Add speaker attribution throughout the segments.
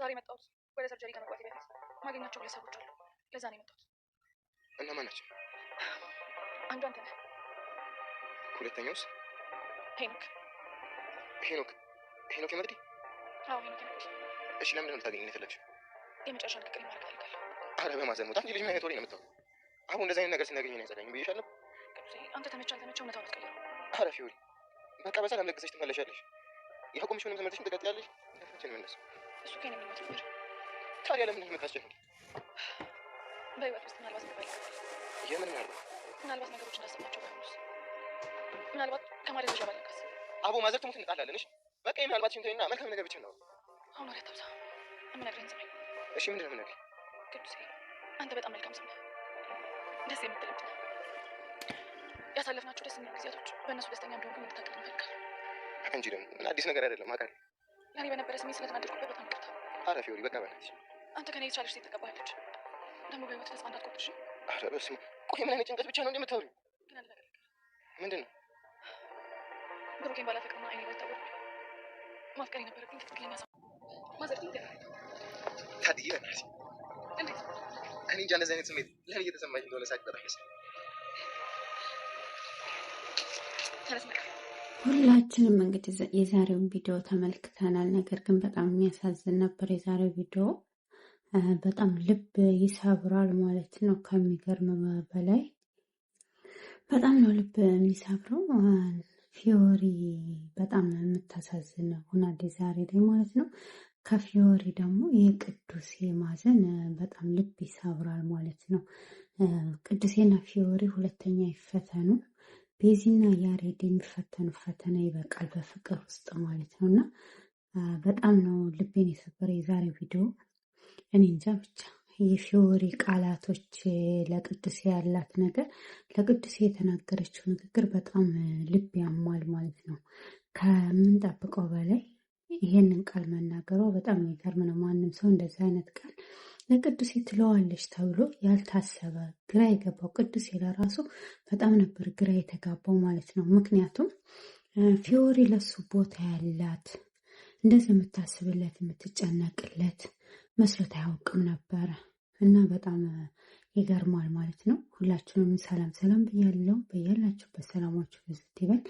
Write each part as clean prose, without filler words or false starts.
Speaker 1: ዛሬ መጣሁት ወደ ሰርጀሪ ከመግባቴ በፊት ማገኛቸው ሁለት ሰዎች አሉ። ለዛ ነው የመጣሁት።
Speaker 2: እነማን ናቸው?
Speaker 1: አንዱ አንተ ነህ።
Speaker 2: ሁለተኛውስ?
Speaker 1: ሄኖክ
Speaker 2: መቅዲ?
Speaker 1: አዎ ሄኖክ መቅዲ።
Speaker 2: እሺ ለምንድን ነው ልታገኘኝ የፈለግሽው?
Speaker 1: የመጨረሻ ንግግር ማድረግ ፈልጋለሁ።
Speaker 2: አረ በማዘን ሞት አንቺ ልጅ ምን አይነት ወሬ ነው የምታወራው? አሁን እንደዚህ አይነት ነገር ሲናገኝ ነው ያዘጋኝ ብዬሻለሁ።
Speaker 1: ቅዱሴ አንተ ተመቸህ አልተመቸህ እውነታውን አትቀይረው።
Speaker 2: አረ ፊዮሪ በቃ በሰላም ለግሰሽ ትመለሻለሽ። ያቆምሽውንም ትምህርትሽን ትቀጥያለሽ። ነፍችን መለስ
Speaker 1: እሱ ከኔ የሚሞት ነበር።
Speaker 2: ታዲያ ለምን የምታስጨንቂ?
Speaker 1: በህይወት ውስጥ ምናልባት መባል ይገባል።
Speaker 2: የምን
Speaker 1: ምናልባት ነገሮች እንዳሰብናቸው ባይሆኑስ? ምናልባት ከማደንዘዣ ባለንቀስ
Speaker 2: አቦ ማዘር ትሙት እንጣላለን። እሺ በቃ ምናልባት ሽንተኝና መልካም ነገር ብቻ ነው።
Speaker 1: አሁን ወሬ አታብዛ። የምነግርህን ስማኝ።
Speaker 2: እሺ ምንድን ነው የምነግርህ?
Speaker 1: ቅዱሴ አንተ በጣም መልካም ሰው ነህ። ደስ የምትል ልጅ ነህ። ያሳለፍናቸው ደስ የሚሉ ጊዜያቶች በእነሱ ደስተኛ እንደሆንኩ እንድታውቅ እንፈልጋለሁ።
Speaker 2: እንጂ ደግሞ ምን አዲስ ነገር አይደለም አውቃለሁ።
Speaker 1: ያኔ በነበረ ስሜት ስለተናደድኩበት በጣም ይቅርታ።
Speaker 2: አረ ፊዮሪ በቃ በእናትሽ
Speaker 1: አንተ ከኔ የተሻለች ሴት ተቀባለች። ደግሞ በህይወት ተስፋ እንዳትቆርጥሽ።
Speaker 2: አረ በስመ አብ። ቆይ ምን አይነት ጭንቀት ብቻ ነው እንደምታወሪው?
Speaker 1: ግን አንድ ነገር ልንገርህ።
Speaker 2: ምንድን ነው?
Speaker 1: ብሩኬን ባላፈቅርና አይኔ ባይታወቅ ማፍቀር የነበረብኝ ትክክለኛ ሰው ማዘር ይገ
Speaker 2: ታዲያ በእናትሽ
Speaker 1: እንዴት
Speaker 2: እኔ እንጃ እንደዚህ አይነት ስሜት ለምን እየተሰማሽ እንደሆነ ሳቅ በጣም
Speaker 3: ሁላችንም እንግዲህ የዛሬውን ቪዲዮ ተመልክተናል። ነገር ግን በጣም የሚያሳዝን ነበር የዛሬው ቪዲዮ። በጣም ልብ ይሰብራል ማለት ነው። ከሚገርም በላይ በጣም ነው ልብ የሚሰብረው። ፊዮሪ በጣም የምታሳዝን ሆናለች ዛሬ ላይ ማለት ነው። ከፊዮሪ ደግሞ የቅዱሴ ማዘን በጣም ልብ ይሰብራል ማለት ነው። ቅዱሴና ፊዮሪ ሁለተኛ ይፈተኑ። ቤዚና ያሬድ የሚፈተኑ ፈተና ይበቃል በፍቅር ውስጥ ማለት ነው። እና በጣም ነው ልቤን የሰበረ የዛሬ ቪዲዮ። እኔ እንጃ ብቻ የፊዮሪ ቃላቶች ለቅዱሴ ያላት ነገር፣ ለቅዱሴ የተናገረችው ንግግር በጣም ልብ ያማል ማለት ነው። ከምንጠብቀው በላይ ይሄንን ቃል መናገሯ በጣም የሚገርም ነው። ማንም ሰው እንደዚህ አይነት ቃል ለቅዱሴ ትለዋለች ተብሎ ያልታሰበ ግራ የገባው ቅዱሴ ለራሱ በጣም ነበር ግራ የተጋባው ማለት ነው። ምክንያቱም ፊዮሪ ለሱ ቦታ ያላት እንደዚህ የምታስብለት የምትጨነቅለት መስሎት አያውቅም ነበረ እና በጣም ይገርማል ማለት ነው። ሁላችሁንም ሰላም ሰላም ብያለሁ። በያላችሁበት ሰላማችሁ ብዝት ይበል።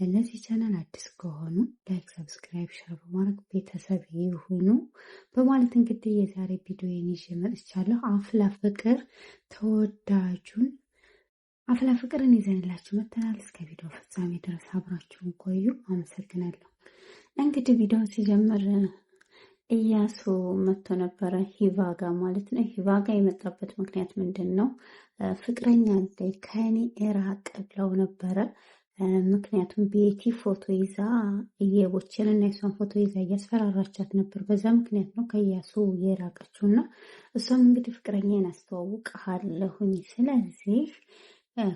Speaker 3: ለዚህ ቻናል አዲስ ከሆኑ ላይክ፣ ሰብስክራይብ፣ ሸር በማድረግ ቤተሰብ ይሁኑ በማለት እንግዲህ የዛሬ ቪዲዮን ይዤ መጥቻለሁ። አፍላ ፍቅር ተወዳጁን አፍላ ፍቅርን ይዘንላችሁ መጥተናል። እስከ ቪዲዮ ፍጻሜ ድረስ አብራችሁን ቆዩ። አመሰግናለሁ። እንግዲህ ቪዲዮ ሲጀምር እያሱ መጥቶ ነበረ ሂቫጋ ማለት ነው። ሂቫጋ የመጣበት ምክንያት ምንድን ነው? ፍቅረኛ ከኔ እራቅ ብለው ነበረ። ምክንያቱም ቤቲ ፎቶ ይዛ እየቦችን እና የሷን ፎቶ ይዛ እያስፈራራቻት ነበር። በዛ ምክንያት ነው ከእያሱ የራቀችው እና እሷም እንግዲህ ፍቅረኛን አስተዋውቅሃለሁኝ ስለዚህ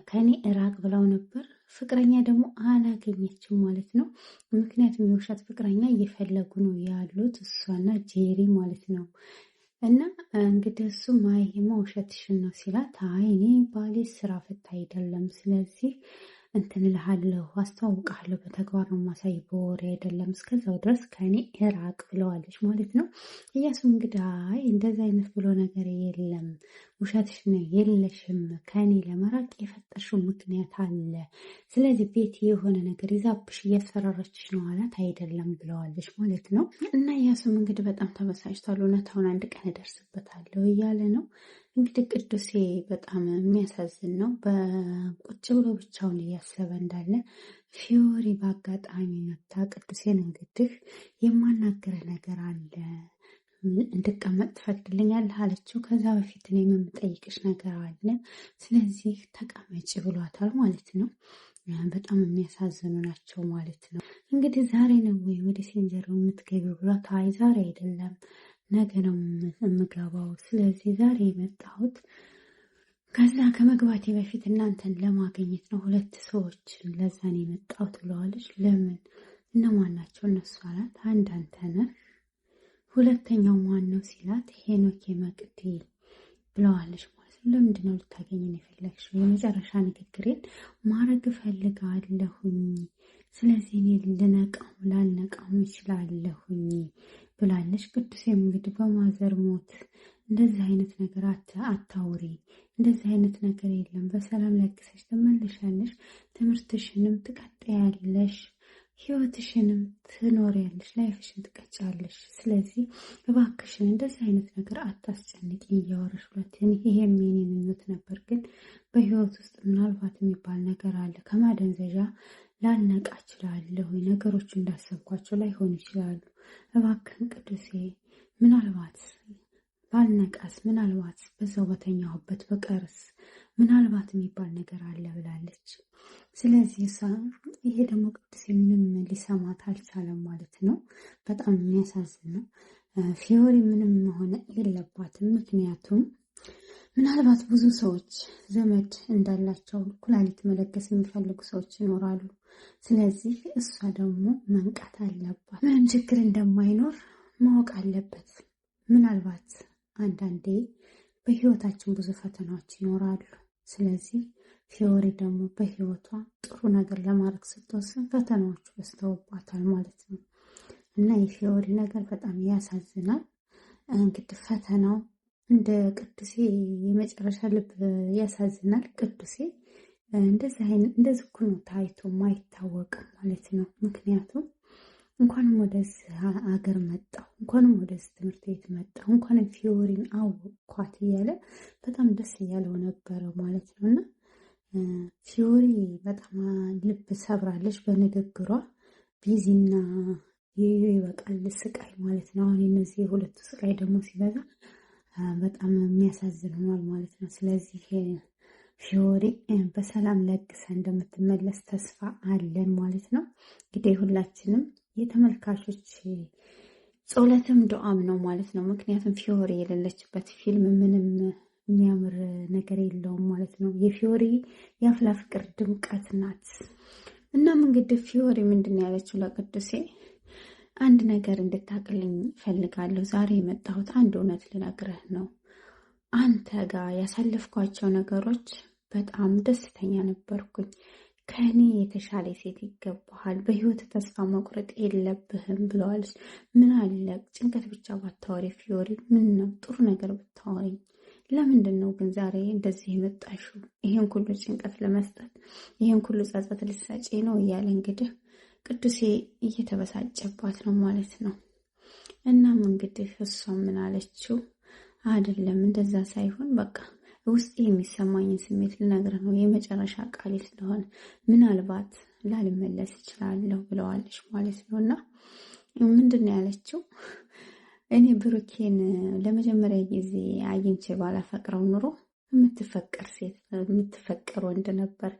Speaker 3: ከኔ እራቅ ብለው ነበር። ፍቅረኛ ደግሞ አላገኘችም ማለት ነው። ምክንያቱም የውሸት ፍቅረኛ እየፈለጉ ነው ያሉት እሷና ጄሪ ማለት ነው። እና እንግዲህ እሱ ማይማ ውሸትሽን ነው ሲላት፣ አይ እኔ ባሌ ስራ ፈታ አይደለም፣ ስለዚህ እንትን እልሃለሁ አስተዋውቅሃለሁ፣ በተግባር ነው ማሳይ በወሬ አይደለም፣ እስከዛው ድረስ ከኔ እራቅ ብለዋለች ማለት ነው። እያሱም እንግዲህ አይ እንደዚ አይነት ብሎ ነገር የለም፣ ውሸትሽ ነው፣ የለሽም፣ ከኔ ለመራቅ የፈጠርሽው ምክንያት አለ፣ ስለዚህ ቤት የሆነ ነገር ይዛብሽ እያስፈራራችሽ ነው አላት። አይደለም ብለዋለች ማለት ነው። እና እያሱም እንግዲህ በጣም ተበሳጭቷል። እውነታውን አንድ ቀን እደርስበታለሁ እያለ ነው። እንግዲህ ቅዱሴ በጣም የሚያሳዝን ነው። በቁጭ ብሎ ብቻውን እያሰበ እንዳለ ፊዮሪ በአጋጣሚ መታ ቅዱሴን እንግዲህ የማናገረ ነገር አለ እንድቀመጥ ትፈቅድልኛለህ አለችው። ከዛ በፊት እኔ የምጠይቅሽ ነገር አለ፣ ስለዚህ ተቀመጭ ብሏታል ማለት ነው። በጣም የሚያሳዝኑ ናቸው ማለት ነው። እንግዲህ ዛሬ ነው ወይ ወደ ሴንጀሮ የምትገቢው ብሏት፣ አይ ዛሬ አይደለም ነገ ነው የምገባው፣ ስለዚህ ዛሬ የመጣሁት ከዛ ከመግባቴ በፊት እናንተን ለማግኘት ነው፣ ሁለት ሰዎችን ለዛ ነው የመጣሁት ብለዋለች። ለምን እነማን ናቸው እነሱ አላት። አንድ አንተ ነህ፣ ሁለተኛው ማን ነው ሲላት ሄኖክ መቅዲ ብለዋለች ማለት ነው። ለምንድን ነው ልታገኝን የፈለግሽው? የመጨረሻ ንግግሬን ማድረግ እፈልጋለሁኝ ስለዚህ እኔ ልነቃም ላልነቃም እችላለሁኝ ብላለች። ቅዱሴም እንግዲህ በማዘር ሞት እንደዚህ አይነት ነገር አታውሪ፣ እንደዚህ አይነት ነገር የለም፣ በሰላም ለግሰሽ ትመለሻለሽ፣ ትምህርትሽንም ትቀጥያለሽ፣ ህይወትሽንም ትኖሪያለሽ፣ ላይፍሽን ትቀጫለሽ። ስለዚህ እባክሽን እንደዚህ አይነት ነገር አታስጨንቂ እያወራሽ ብሏት፣ ይሄም የኔ ምኞት ነበር፣ ግን በህይወት ውስጥ ምናልባት የሚባል ነገር አለ። ከማደንዘዣ ላልነቃ እችላለሁ፣ ነገሮቹ እንዳሰብኳቸው ላይሆኑ ይችላሉ። እባክህን ቅዱሴ ምናልባት ባልነቃስ፣ ምናልባት በዛው በተኛሁበት በቀርስ ምናልባት የሚባል ነገር አለ ብላለች። ስለዚህ ይሄ ደግሞ ቅዱሴ ምንም ሊሰማት አልቻለም ማለት ነው። በጣም የሚያሳዝን ነው። ፊዮሪ ምንም መሆን የለባትም። ምክንያቱም ምናልባት ብዙ ሰዎች ዘመድ እንዳላቸው ኩላሊት መለገስ የሚፈልጉ ሰዎች ይኖራሉ። ስለዚህ እሷ ደግሞ መንቃት አለባት። ምንም ችግር እንደማይኖር ማወቅ አለበት። ምናልባት አንዳንዴ በህይወታችን ብዙ ፈተናዎች ይኖራሉ። ስለዚህ ፊዮሪ ደግሞ በህይወቷ ጥሩ ነገር ለማድረግ ስትወስን ፈተናዎቹ በዝተውባታል ማለት ነው። እና የፊዮሪ ነገር በጣም ያሳዝናል። እንግዲህ ፈተናው እንደ ቅዱሴ የመጨረሻ ልብ ያሳዝናል። ቅዱሴ እንደዚህ እኮ ነው ታይቶ ማይታወቅም ማለት ነው። ምክንያቱም እንኳንም ወደዚህ ሀገር መጣሁ፣ እንኳንም ወደዚህ ትምህርት ቤት መጣሁ፣ እንኳንም ፊዮሪን አወቅኳት እያለ በጣም ደስ እያለው ነበረ ማለት ነው። እና ፊዮሪ በጣም ልብ ሰብራለች በንግግሯ። ቢዚና ይበቃል ስቃይ ማለት ነው። አሁን እነዚህ የሁለቱ ስቃይ ደግሞ ሲበዛ በጣም የሚያሳዝን ሆኗል ማለት ነው። ስለዚህ ፊዮሪ በሰላም ለግሳ እንደምትመለስ ተስፋ አለን ማለት ነው። እንግዲህ ሁላችንም የተመልካቾች ጸሎትም ዱዓም ነው ማለት ነው። ምክንያቱም ፊዮሪ የሌለችበት ፊልም ምንም የሚያምር ነገር የለውም ማለት ነው። የፊዮሪ የአፍላ ፍቅር ድምቀት ናት። እናም እንግዲህ ፊዮሪ ምንድን ነው ያለችው ለቅዱሴ? አንድ ነገር እንድታቅልኝ ፈልጋለሁ። ዛሬ የመጣሁት አንድ እውነት ልነግርህ ነው። አንተ ጋር ያሳለፍኳቸው ነገሮች በጣም ደስተኛ ነበርኩኝ። ከእኔ የተሻለ ሴት ይገባሃል። በህይወት ተስፋ መቁረጥ የለብህም ብለዋለች። ምን አለ ጭንቀት ብቻ ባታወሪ ፊዮሪ፣ ምን ነው ጥሩ ነገር ብታወሪ። ለምንድን ነው ግን ዛሬ እንደዚህ የመጣሽው? ይሄን ሁሉ ጭንቀት ለመስጠት፣ ይሄን ሁሉ ጸጸት ልትሰጪ ነው እያለ እንግዲህ ቅዱሴ እየተበሳጨባት ነው ማለት ነው። እናም እንግዲህ እሷ ምን አለችው? አይደለም እንደዛ ሳይሆን በቃ ውስጥ የሚሰማኝን ስሜት ልነግርህ ነው፣ የመጨረሻ ቃሌ ስለሆነ ምናልባት ላልመለስ እችላለሁ ብለዋለች ማለት ነው። እና ምንድን ነው ያለችው? እኔ ብሩኬን ለመጀመሪያ ጊዜ አግኝቼ ባላፈቅረው ኑሮ የምትፈቀር ሴት የምትፈቀር ወንድ ነበር።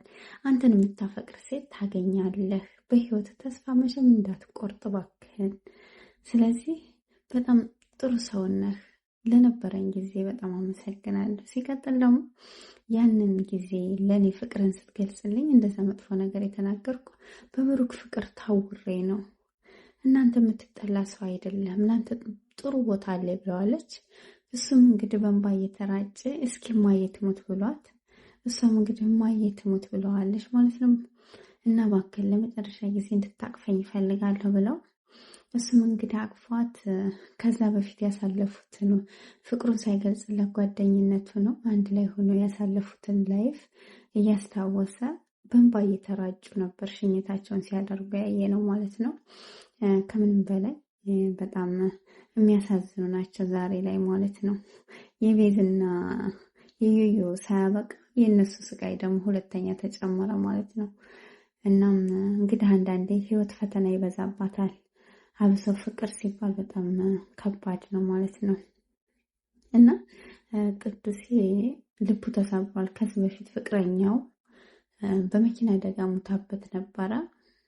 Speaker 3: አንተን የምታፈቅር ሴት ታገኛለህ። በህይወት ተስፋ መቼም እንዳትቆርጥ እባክህን። ስለዚህ በጣም ጥሩ ሰው ነህ። ለነበረኝ ጊዜ በጣም አመሰግናለሁ። ሲቀጥል ደግሞ ያንን ጊዜ ለእኔ ፍቅርን ስትገልጽልኝ እንደዛ መጥፎ ነገር የተናገርኩ በብሩክ ፍቅር ታውሬ ነው። እናንተ የምትጠላ ሰው አይደለም፣ እናንተ ጥሩ ቦታ አለ ብለዋለች። እሱም እንግዲህ በእንባ እየተራጨ እስኪ እማዬ ትሙት ብሏት፣ እሷም እንግዲህ እማዬ ትሙት ብለዋለች ማለት ነው። እና እባክህን ለመጨረሻ ጊዜ እንድታቅፈኝ ይፈልጋለሁ ብለው እሱም እንግዲህ አቅፏት ከዛ በፊት ያሳለፉትን ፍቅሩን ሳይገልጽለት ጓደኝነቱ ነው አንድ ላይ ሆኖ ያሳለፉትን ላይፍ እያስታወሰ በእንባ እየተራጩ ነበር ሽኝታቸውን ሲያደርጉ ያየ ነው ማለት ነው። ከምንም በላይ በጣም የሚያሳዝኑ ናቸው ዛሬ ላይ ማለት ነው። የቤዝና የዮዮ ሳያበቃ የእነሱ ስቃይ ደግሞ ሁለተኛ ተጨመረ ማለት ነው። እናም እንግዲህ አንዳንዴ ህይወት ፈተና ይበዛባታል። አብሰው ፍቅር ሲባል በጣም ከባድ ነው ማለት ነው። እና ቅዱሴ ልቡ ተሰብሯል። ከዚህ በፊት ፍቅረኛው በመኪና አደጋ ሙታበት ነበረ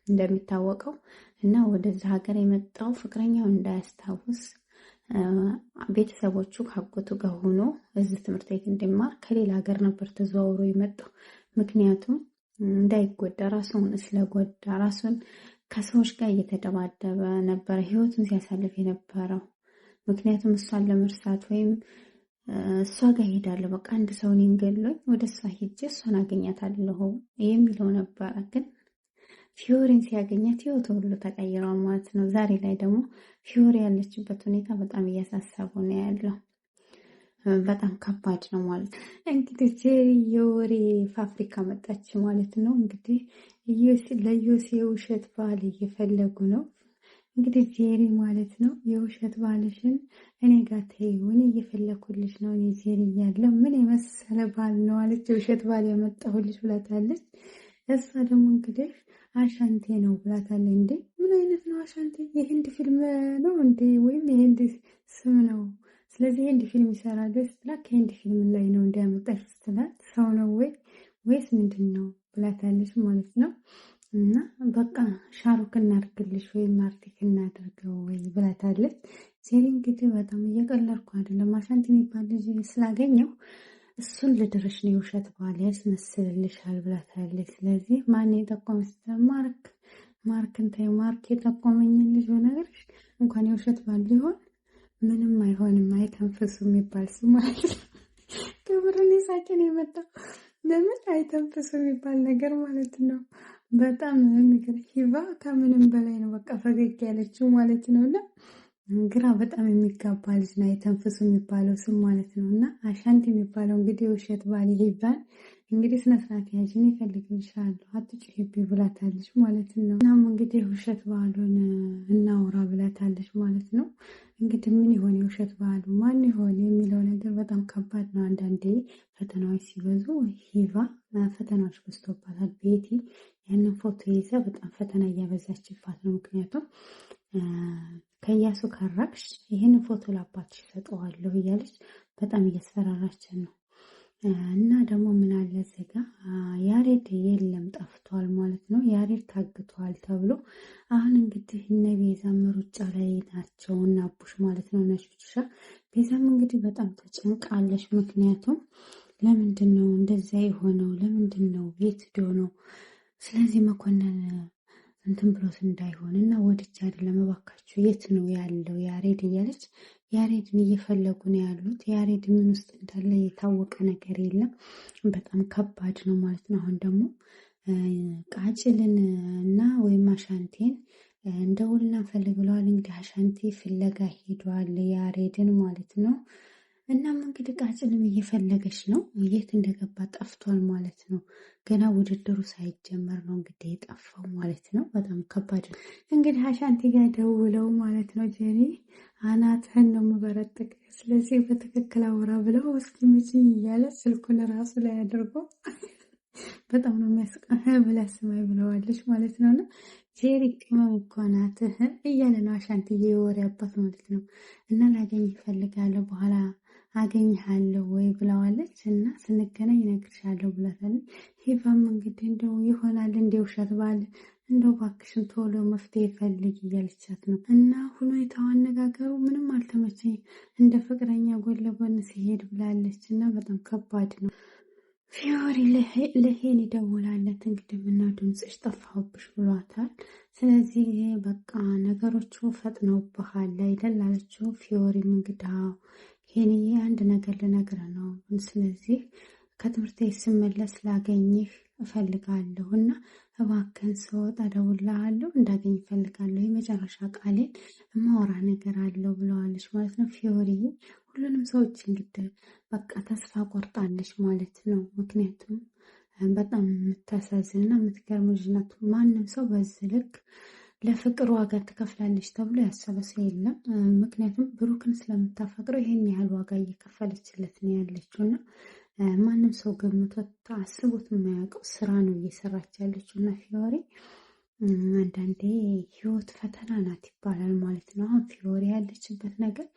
Speaker 3: እንደሚታወቀው። እና ወደዚህ ሀገር የመጣው ፍቅረኛው እንዳያስታውስ ቤተሰቦቹ ካጎቱ ጋር ሆኖ እዚህ ትምህርት ቤት እንዲማር ከሌላ ሀገር ነበር ተዘዋውሮ የመጣው። ምክንያቱም እንዳይጎዳ ራሱን ስለጎዳ ራሱን ከሰዎች ጋር እየተደባደበ ነበረ ህይወቱን ሲያሳልፍ የነበረው። ምክንያቱም እሷን ለመርሳት ወይም እሷ ጋር ሄዳለሁ በቃ አንድ ሰው እኔን ገሎኝ ወደ እሷ ሄጄ እሷን አገኛታለሁ የሚለው ነበረ። ግን ፊዮሪን ሲያገኛት ህይወቱ ሁሉ ተቀይሯል ማለት ነው። ዛሬ ላይ ደግሞ ፊዮሪ ያለችበት ሁኔታ በጣም እያሳሰቡ ነው ያለው። በጣም ከባድ ነው ማለት ነው። እንግዲህ ጄሪ የወሬ ፋብሪካ መጣች ማለት ነው። እንግዲህ ለዮሴ የውሸት ባል እየፈለጉ ነው። እንግዲህ ጄሪ ማለት ነው የውሸት ባልሽን እኔ ጋር ተይው፣ እኔ እየፈለኩልሽ ነው፣ እኔ ጄሪ እያለሁ ምን የመሰለ ባል ነው አለች። የውሸት ባል ያመጣሁልሽ ብላታለች። እሷ ደግሞ እንግዲህ አሻንቴ ነው ብላታለች። እንዴ ምን አይነት ነው አሻንቴ? የህንድ ፊልም ነው እንዴ? ወይም የህንድ ስም ነው? ስለዚህ የህንድ ፊልም ይሰራል ስትላት ከህንድ ፊልም ላይ ነው እንዲያመጣሽ ስትላት ሰው ነው ወይስ ምንድን ነው ብላታለች ማለት ነው። እና በቃ ሻሩክ እናድርግልሽ ወይም አርቲክ እናድርገው ወይ ብላታለች። ጄሪ እንግዲህ በጣም እየቀለድኩ አይደለም፣ አሻንቴ የሚባል ልጅ ስላገኘው እሱን ልድርሽ ነው የውሸት ባል ያስመስልልሻል ብላታለች። ስለዚህ ማን የጠቆመኝ ስትል ማርክን ተይው፣ ማርክ የጠቆመኝን ልጅ በነገርሽ እንኳን የውሸት ባል ሊሆን ምንም አይሆንም፣ አይተንፍሱ የሚባል ስም ማለት ነው። ክብርን ሳችን የመጣው ለምን አይተንፍሱ የሚባል ነገር ማለት ነው። በጣም ነገር ሂባ ከምንም በላይ ነው በቃ ፈገግ ያለችው ማለት ነው። እና ግራ በጣም የሚጋባ ልጅ ነው አይተንፍሱ የሚባለው ስም ማለት ነው። እና አሻንት የሚባለው እንግዲህ የውሸት ባል ይባል እንግዲህ ስነስርዓት ያዥን ይፈልግልሻለሁ አትጭሂብኝ ብላታለች ማለት ነው። እናም እንግዲህ የውሸት ባሉን እናውራ ብላታለች ማለት ነው። እንግዲህ ምን ይሆን የውሸት ባሉ ማን ይሆን የሚለው ነገር በጣም ከባድ ነው። አንዳንዴ ፈተናዎች ሲበዙ ሂቫ ፈተናዎች በዝቶባታል። ቤቲ ያንን ፎቶ ይዛ በጣም ፈተና እያበዛችባት ነው። ምክንያቱም ከያሱ ካራቅሽ ይህን ፎቶ ላባትሽ ሰጠዋለሁ እያለች በጣም እያስፈራራችን ነው። እና ደግሞ ምን አለ ዘጋ ያሬድ የለም ጠፍቷል ማለት ነው። ያሬድ ታግቷል ተብሎ አሁን እንግዲህ እነ ቤዛም ሩጫ ላይ ናቸው እና አቡሽ ማለት ነው። ነሹሻ ቤዛም እንግዲህ በጣም ተጨንቃለች። ምክንያቱም ለምንድን ነው እንደዛ የሆነው? ለምንድን ነው የት ሄዶ ነው? ስለዚህ መኮንን እንትን ብሎት እንዳይሆን እና ወድጄ አይደለም እባካችሁ የት ነው ያለው ያሬድ እያለች ያሬድን እየፈለጉ ነው ያሉት። ያሬድ ምን ውስጥ እንዳለ የታወቀ ነገር የለም። በጣም ከባድ ነው ማለት ነው። አሁን ደግሞ ቃጭልን እና ወይም አሻንቴን እንደውልና ፈልግ ብለዋል። እንግዲህ አሻንቴ ፍለጋ ሄዷል ያሬድን ማለት ነው። እናም እንግዲህ ቃጭልም እየፈለገች ነው። የት እንደገባ ጠፍቷል ማለት ነው። ገና ውድድሩ ሳይጀመር ነው እንግዲህ የጠፋው ማለት ነው። በጣም ከባድ ነው። እንግዲህ አሻንቲ ጋር ደውለው ማለት ነው ጄሪ አናትህን ነው የምበረጥቅ፣ ስለዚህ በትክክል አውራ ብለው እስኪ ምችኝ እያለ ስልኩን ራሱ ላይ አድርጎ በጣም ነው የሚያስቀህ ብላ ስማይ ብለዋለች ማለት ነው። እና ጄሪ ቅመም እኮ ናት እያለ ነው አሻንቲዬ የወሬ አባት ማለት ነው። እና ላገኝ ይፈልጋለሁ በኋላ አገኝሃለሁ ወይ ብለዋለች። እና ስንገናኝ እነግርሻለሁ ብላታለች። ሂቫም እንግዲህ እንደው ይሆናል እንደ ውሸት ባል እንደው እባክሽን ቶሎ መፍትሄ ፈልግ እያለቻት ነው። እና ሁኔታው አነጋገሩ ምንም አልተመቸኝ እንደ ፍቅረኛ ጎን ለጎን ሲሄድ ብላለች። እና በጣም ከባድ ነው። ፊዮሪ ለሄን ይደውላለት እንግዲህ ምነው ድምፅሽ ጠፋሁብሽ ብሏታል። ስለዚህ በቃ ነገሮቹ ፈጥነውብሃል አይደል አለችው። ፊዮሪም እንግዲህ ሄንዬ አንድ ነገር ልነግርህ ነው። ስለዚህ ከትምህርት ቤት ስመለስ ላገኝህ እፈልጋለሁ እና እባክህን ስወጣ እደውልልሃለሁ እንዳገኝ እፈልጋለሁ። የመጨረሻ ቃሌን እማወራ ነገር አለው ብለዋለች ማለት ነው። ፊዮሪዬ ሁሉንም ሰዎች እንግዲህ በቃ ተስፋ ቆርጣለች ማለት ነው። ምክንያቱም በጣም የምታሳዝንና የምትገርም ልጅ ናት። ማንም ሰው በዚህ ልክ ለፍቅር ዋጋ ትከፍላለች ተብሎ ያሰበ ሰው የለም። ምክንያቱም ብሩክን ስለምታፈቅረው ይሄን ያህል ዋጋ እየከፈለችለት ነው ያለችው እና ማንም ሰው ገምቶት አስቦት የማያውቀው ስራ ነው እየሰራች ያለችው እና ፊዮሪ አንዳንዴ ህይወት ፈተና ናት ይባላል ማለት ነው። አሁን ፊዮሪ ያለችበት ነገር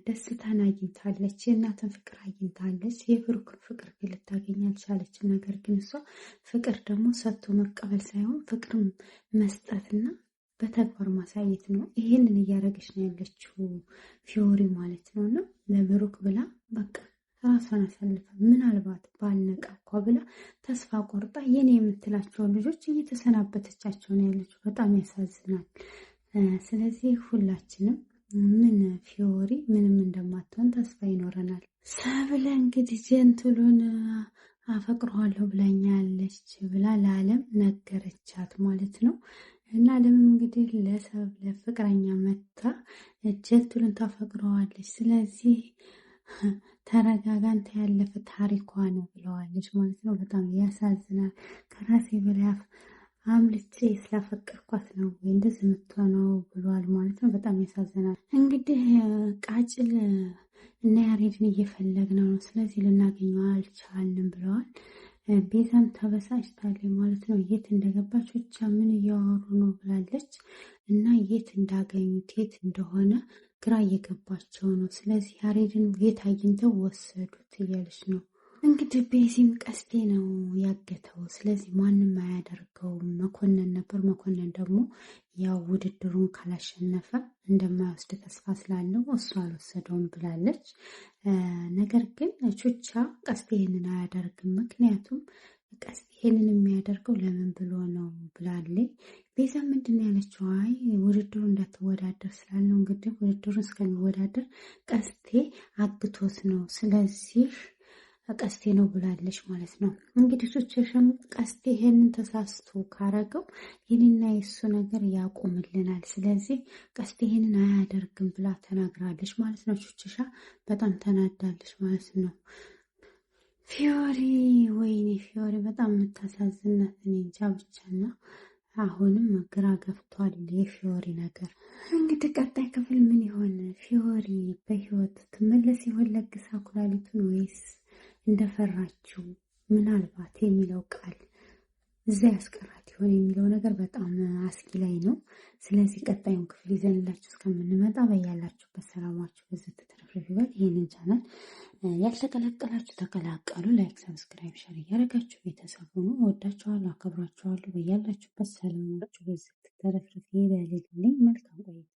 Speaker 3: ደስታን አግኝታለች፣ የእናትን ፍቅር አግኝታለች። የብሩክን ፍቅር ግን ልታገኝ አልቻለችም። ነገር ግን እሷ ፍቅር ደግሞ ሰጥቶ መቀበል ሳይሆን ፍቅር መስጠትና በተግባር ማሳየት ነው። ይሄንን እያደረገች ነው ያለችው ፊዮሪ ማለት ነው። እና ለብሩክ ብላ በቃ ራሷን አሳልፋ ምናልባት ባልነቃ እኳ ብላ ተስፋ ቆርጣ የኔ የምትላቸውን ልጆች እየተሰናበተቻቸው ነው ያለችው። በጣም ያሳዝናል። ስለዚህ ሁላችንም ምን ፊዮሪ ምንም እንደማትሆን ተስፋ ይኖረናል። ሰብለ እንግዲህ ጀንትሉን አፈቅረዋለሁ ብላኛለች ብላ ለዓለም ነገረቻት ማለት ነው። እና ዓለምም እንግዲህ ለፍቅረኛ መታ ጀልቱልን ታፈቅረዋለች። ስለዚህ ተረጋጋ፣ አንተ ያለፈ ታሪኳ ነው ብለዋለች ማለት ነው። በጣም ያሳዝናል። ከራሴ በላይ አምልጬ ስላፈቀርኳት ነው ወይ እንደዚህ የምትሆነው ብሏል ማለት ነው። በጣም ያሳዝናል። እንግዲህ ቃጭል እና ያሬድን እየፈለግነው ነው፣ ስለዚህ ልናገኘው አልቻልንም ብለዋል። ቤዛም ተበሳጭታለች ማለት ነው። የት እንደገባች ብቻ ምን እያወሩ ነው ብላለች። እና የት እንዳገኙት የት እንደሆነ ግራ እየገባቸው ነው። ስለዚህ ያሬድን የት አግኝተው ወሰዱት እያለች ነው። እንግዲህ ቤዚም ቀስቴ ነው ያገተው፣ ስለዚህ ማንም አያደርገውም። መኮንን ነበር። መኮንን ደግሞ ያው ውድድሩን ካላሸነፈ እንደማይወስድ ተስፋ ስላለው እሱ አልወሰደውም ብላለች። ነገር ግን ቹቻ ቀስቴ ይሄንን አያደርግም፣ ምክንያቱም ቀስቴ ይሄንን የሚያደርገው ለምን ብሎ ነው ብላለች። ቤዛ ምንድን ያለችው? አይ ውድድሩ እንዳትወዳደር ስላለው እንግዲህ ውድድሩን እስከሚወዳደር ቀስቴ አግቶት ነው፣ ስለዚህ ቀስቴ ነው ብላለች ማለት ነው። እንግዲህ ቹቻም ቀስቴ ይሄንን ተሳስቶ ካረገው ይህንና የሱ ነገር ያቆምልናል፣ ስለዚህ ቀስቴ ይሄንን አያደርግም ብላ ተናግራለች ማለት ነው። ቹቻ በጣም ተናዳለች ማለት ነው። ፊዮሪ ወይኔ ፊዮሪ በጣም የምታሳዝናት፣ እኔ እንጃ ብቻና አሁንም ግራ ገብቷል የፊዮሪ ነገር። እንግዲህ ቀጣይ ክፍል ምን ይሆን? ፊዮሪ በህይወት ትመለስ ይሆን ለግሳ ኩላሊቱን ወይስ እንደፈራችው ምናልባት የሚለው ቃል እዛ ያስቀራት ይሆን የሚለው ነገር በጣም አስጊ ላይ ነው። ስለዚህ ቀጣዩን ክፍል ይዘንላችሁ እስከምንመጣ በያላችሁበት ሰላማችሁ በዚህ ተትረፍረፍ ይበል። ይህንን ቻናል ያልተቀላቀላችሁ ተቀላቀሉ። ላይክ፣ ሰብስክራይብ፣ ሸር እያደረጋችሁ ቤተሰብ ሁኑ። እወዳችኋለሁ፣ አከብራችኋለሁ። በያላችሁበት ሰላማችሁ በዚህ ተትረፍረፍ ይበልልኝ። መልካም ቆይታ